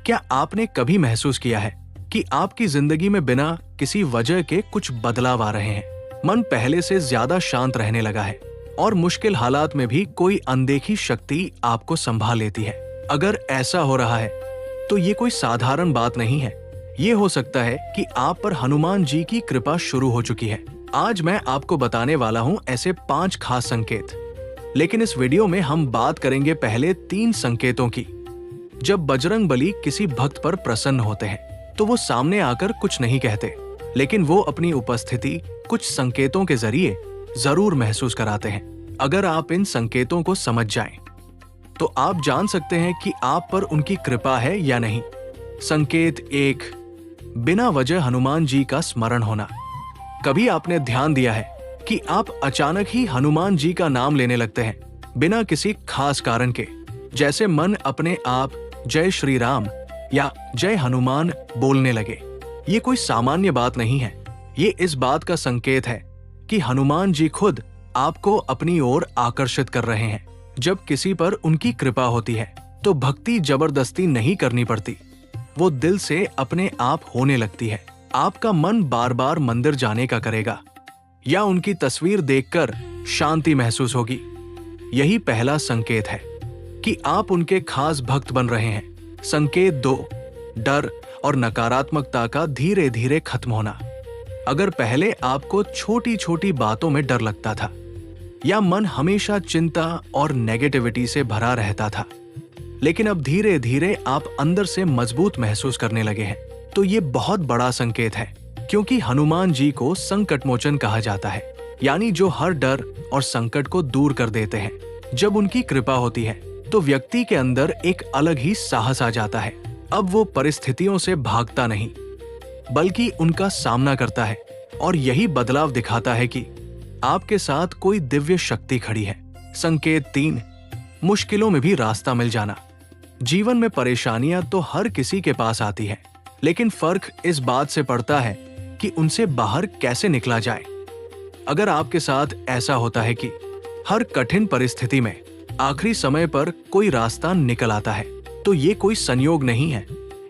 क्या आपने कभी महसूस किया है कि आपकी जिंदगी में बिना किसी वजह के कुछ बदलाव आ रहे हैं? मन पहले से ज्यादा शांत रहने लगा है और मुश्किल हालात में भी कोई अनदेखी शक्ति आपको संभाल लेती है। अगर ऐसा हो रहा है तो ये कोई साधारण बात नहीं है। ये हो सकता है कि आप पर हनुमान जी की कृपा शुरू हो चुकी है। आज मैं आपको बताने वाला हूँ ऐसे 5 खास संकेत। लेकिन इस वीडियो में हम बात करेंगे पहले 3 संकेतों की। जब बजरंग बली किसी भक्त पर प्रसन्न होते हैं तो वो सामने आकर कुछ नहीं कहते, लेकिन वो अपनी उपस्थिति कुछ संकेतों के जरिए जरूर महसूस कराते हैं। अगर आप इन संकेतों को समझ जाएं, तो आप जान सकते हैं कि आप पर उनकी कृपा है या नहीं। संकेत 1, बिना वजह हनुमान जी का स्मरण होना। कभी आपने ध्यान दिया है कि आप अचानक ही हनुमान जी का नाम लेने लगते हैं बिना किसी खास कारण के, जैसे मन अपने आप जय श्री राम या जय हनुमान बोलने लगे। ये कोई सामान्य बात नहीं है। ये इस बात का संकेत है कि हनुमान जी खुद आपको अपनी ओर आकर्षित कर रहे हैं। जब किसी पर उनकी कृपा होती है तो भक्ति जबरदस्ती नहीं करनी पड़ती, वो दिल से अपने आप होने लगती है। आपका मन बार बार मंदिर जाने का करेगा या उनकी तस्वीर देखकर शांति महसूस होगी। यही पहला संकेत है कि आप उनके खास भक्त बन रहे हैं। संकेत 2, डर और नकारात्मकता का धीरे धीरे खत्म होना। अगर पहले आपको छोटी छोटी बातों में डर लगता था या मन हमेशा चिंता और नेगेटिविटी से भरा रहता था, लेकिन अब धीरे धीरे आप अंदर से मजबूत महसूस करने लगे हैं, तो ये बहुत बड़ा संकेत है। क्योंकि हनुमान जी को संकट मोचन कहा जाता है, यानी जो हर डर और संकट को दूर कर देते हैं। जब उनकी कृपा होती है तो व्यक्ति के अंदर एक अलग ही साहस आ जाता है। अब वो परिस्थितियों से भागता नहीं, बल्कि उनका सामना करता है, और यही बदलाव दिखाता है कि आपके साथ कोई दिव्य शक्ति खड़ी है। संकेत 3, मुश्किलों में भी रास्ता मिल जाना। जीवन में परेशानियां तो हर किसी के पास आती है, लेकिन फर्क इस बात से पड़ता है कि उनसे बाहर कैसे निकला जाए। अगर आपके साथ ऐसा होता है कि हर कठिन परिस्थिति में आखिरी समय पर कोई रास्ता निकल आता है, तो ये कोई संयोग नहीं है।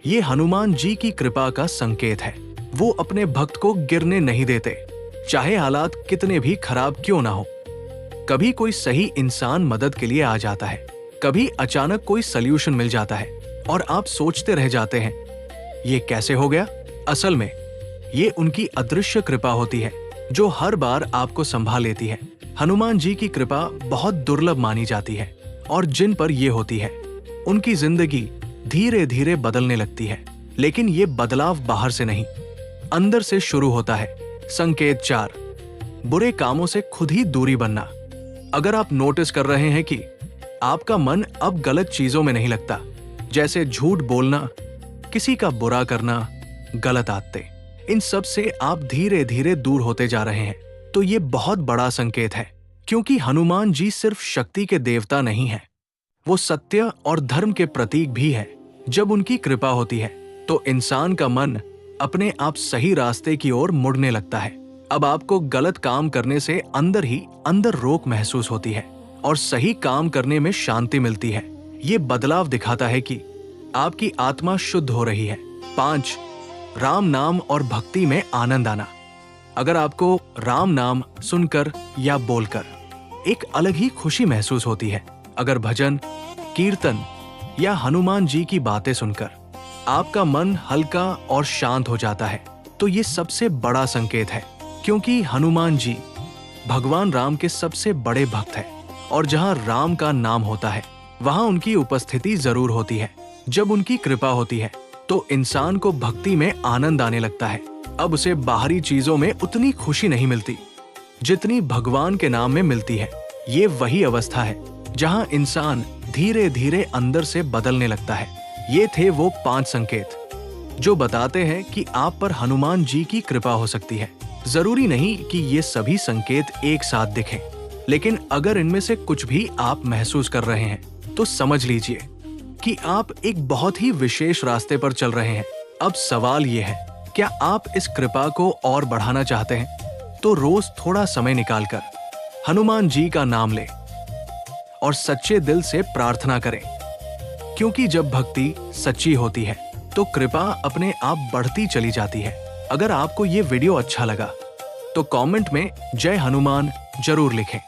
ये हनुमान जी की कृपा का संकेत है। वो अपने भक्त को गिरने नहीं देते, चाहे हालात कितने भी खराब क्यों ना हो। कभी कोई सही इंसान मदद के लिए आ जाता है, कभी अचानक कोई सल्यूशन मिल जाता है और आप सोचते रह जाते हैं, ये कैसे हो गया। असल में ये उनकी अदृश्य कृपा होती है जो हर बार आपको संभाल लेती है। हनुमान जी की कृपा बहुत दुर्लभ मानी जाती है, और जिन पर ये होती है उनकी जिंदगी धीरे धीरे बदलने लगती है। लेकिन ये बदलाव बाहर से नहीं, अंदर से शुरू होता है। संकेत 4, बुरे कामों से खुद ही दूरी बनना। अगर आप नोटिस कर रहे हैं कि आपका मन अब गलत चीजों में नहीं लगता, जैसे झूठ बोलना, किसी का बुरा करना, गलत आदतें, इन सब से आप धीरे धीरे दूर होते जा रहे हैं, तो ये बहुत बड़ा संकेत है। क्योंकि हनुमान जी सिर्फ शक्ति के देवता नहीं हैं, वो सत्य और धर्म के प्रतीक भी है। जब उनकी कृपा होती है तो इंसान का मन अपने आप सही रास्ते की ओर मुड़ने लगता है। अब आपको गलत काम करने से अंदर ही अंदर रोक महसूस होती है और सही काम करने में शांति मिलती है। ये बदलाव दिखाता है कि आपकी आत्मा शुद्ध हो रही है। 5, राम नाम और भक्ति में आनंद आना। अगर आपको राम नाम सुनकर या बोलकर एक अलग ही खुशी महसूस होती है, अगर भजन, कीर्तन या हनुमान जी की बातें सुनकर आपका मन हल्का और शांत हो जाता है, तो ये सबसे बड़ा संकेत है। क्योंकि हनुमान जी भगवान राम के सबसे बड़े भक्त हैं, और जहां राम का नाम होता है वहां उनकी उपस्थिति जरूर होती है। जब उनकी कृपा होती है तो इंसान को भक्ति में आनंद आने लगता है। अब उसे बाहरी चीजों में उतनी खुशी नहीं मिलती जितनी भगवान के नाम में मिलती है। ये वही अवस्था है जहां इंसान धीरे धीरे अंदर से बदलने लगता है। ये थे वो 5 संकेत जो बताते हैं कि आप पर हनुमान जी की कृपा हो सकती है। जरूरी नहीं कि ये सभी संकेत एक साथ दिखें, लेकिन अगर इनमें से कुछ भी आप महसूस कर रहे हैं तो समझ लीजिए कि आप एक बहुत ही विशेष रास्ते पर चल रहे हैं। अब सवाल ये है, क्या आप इस कृपा को और बढ़ाना चाहते हैं? तो रोज थोड़ा समय निकालकर हनुमान जी का नाम लें और सच्चे दिल से प्रार्थना करें क्योंकि जब भक्ति सच्ची होती है तो कृपा अपने आप बढ़ती चली जाती है। अगर आपको ये वीडियो अच्छा लगा तो कमेंट में जय हनुमान जरूर लिखें।